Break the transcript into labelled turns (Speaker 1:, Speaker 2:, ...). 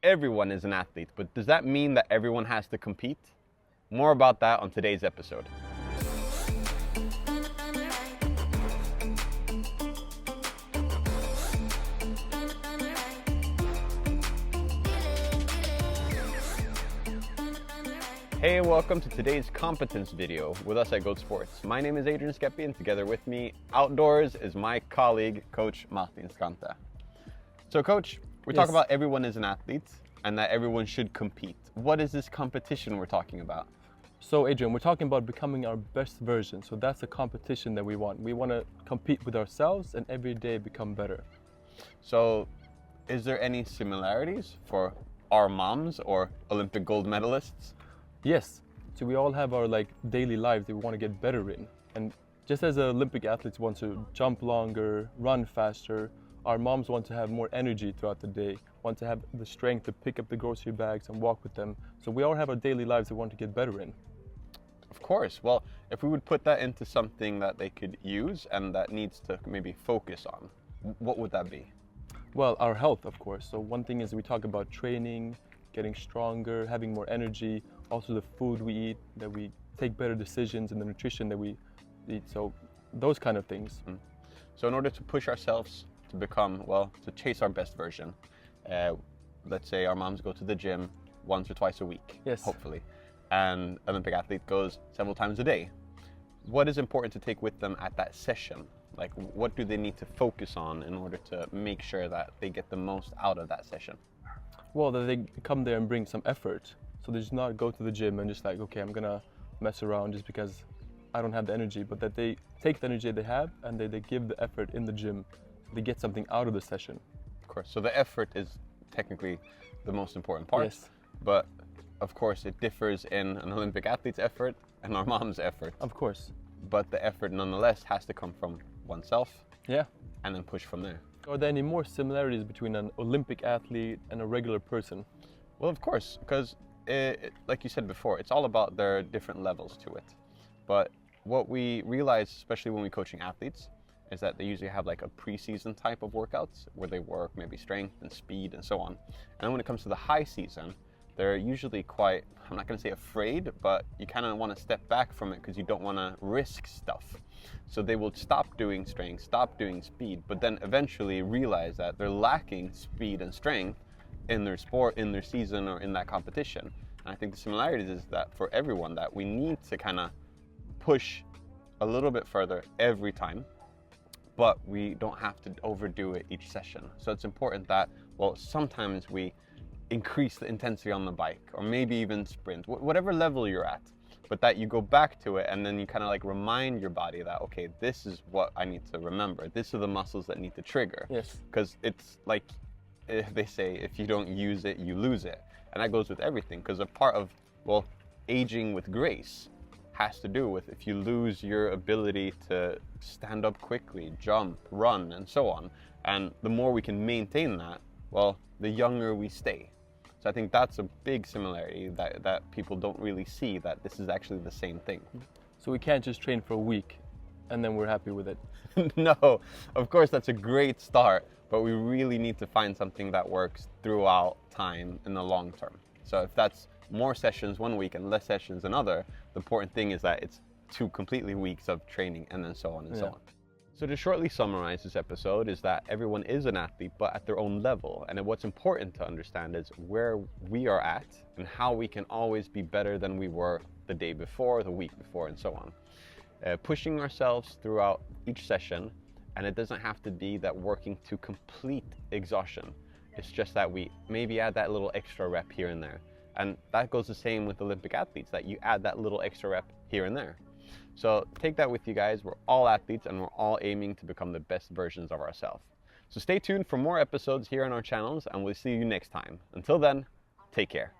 Speaker 1: everyone is an athlete, but does that mean that everyone has to compete? More about that on today's episode. Hey, welcome to today's competence video with us at Goat Sports. My name is Adrian and together with me outdoors is my colleague, Coach Martin. So Coach, we talk about everyone is an athlete and that everyone should compete. What is this competition we're talking about?
Speaker 2: So Adrian, we're talking about becoming our best version. So that's a competition that we want. We want to compete with ourselves and every day become better.
Speaker 1: So is there any similarities for our moms or Olympic gold medalists?
Speaker 2: Yes. So we all have our daily lives that we want to get better in. And just as Olympic athletes want to jump longer, run faster, our moms want to have more energy throughout the day, want to have the strength to pick up the grocery bags and walk with them. So we all have our daily lives that we want to get better in.
Speaker 1: Of course. Well, if we would put that into something that they could use and that needs to maybe focus on, what would that be?
Speaker 2: Well, our health, of course. So one thing is we talk about training, getting stronger, having more energy, also the food we eat, that we take better decisions, and the nutrition that we eat. So those kind of things.
Speaker 1: So in order to push ourselves to become, to chase our best version, let's say our moms go to the gym once or twice a week, hopefully, and an Olympic athlete goes several times a day. What is important to take with them at that session? Like, what do they need to focus on in order to make sure that they get the most out of that session?
Speaker 2: Well, that they come there and bring some effort. So they just not go to the gym and just okay, I'm gonna mess around just because I don't have the energy, but that they take the energy they have and they give the effort in the gym. They get something out of the session.
Speaker 1: Of course, so the effort is technically the most important part.
Speaker 2: Yes.
Speaker 1: But of course it differs in an Olympic athlete's effort and our mom's effort.
Speaker 2: Of course.
Speaker 1: But the effort nonetheless has to come from oneself.
Speaker 2: Yeah.
Speaker 1: And then push from there.
Speaker 2: Are there any more similarities between an Olympic athlete and a regular person?
Speaker 1: Well, of course, because like you said before, it's all about their different levels to it. But what we realize, especially when we're coaching athletes, is that they usually have a pre-season type of workouts where they work maybe strength and speed and so on. And then when it comes to the high season, they're usually quite, I'm not going to say afraid, but you kind of want to step back from it because you don't want to risk stuff. So they will stop doing strength, stop doing speed, but then eventually realize that they're lacking speed and strength in their sport, in their season, or in that competition. And I think the similarities is that for everyone that we need to kind of push a little bit further every time, but we don't have to overdo it each session. So it's important that, sometimes we increase the intensity on the bike, or maybe even sprint, whatever level you're at, but that you go back to it and then you kind of remind your body that, okay, this is what I need to remember. These are the muscles that need to trigger.
Speaker 2: Yes.
Speaker 1: Because it's they say, if you don't use it, you lose it. And that goes with everything, because a part of, aging with grace has to do with if you lose your ability to stand up quickly, jump, run, and so on. And the more we can maintain that, the younger we stay. So I think that's a big similarity that people don't really see, that this is actually the same thing.
Speaker 2: So we can't just train for a week and then we're happy with it.
Speaker 1: No, of course that's a great start, but we really need to find something that works throughout time in the long term. So if that's more sessions one week and less sessions another, the important thing is that it's 2 completely weeks of training and then so on and so on. So to shortly summarize this episode is that everyone is an athlete, but at their own level. And what's important to understand is where we are at and how we can always be better than we were the day before, the week before, and so on. Pushing ourselves throughout each session, and it doesn't have to be that working to complete exhaustion. It's just that we maybe add that little extra rep here and there. And that goes the same with Olympic athletes, that you add that little extra rep here and there. So take that with you guys. We're all athletes and we're all aiming to become the best versions of ourselves. So stay tuned for more episodes here on our channels and we'll see you next time. Until then, take care.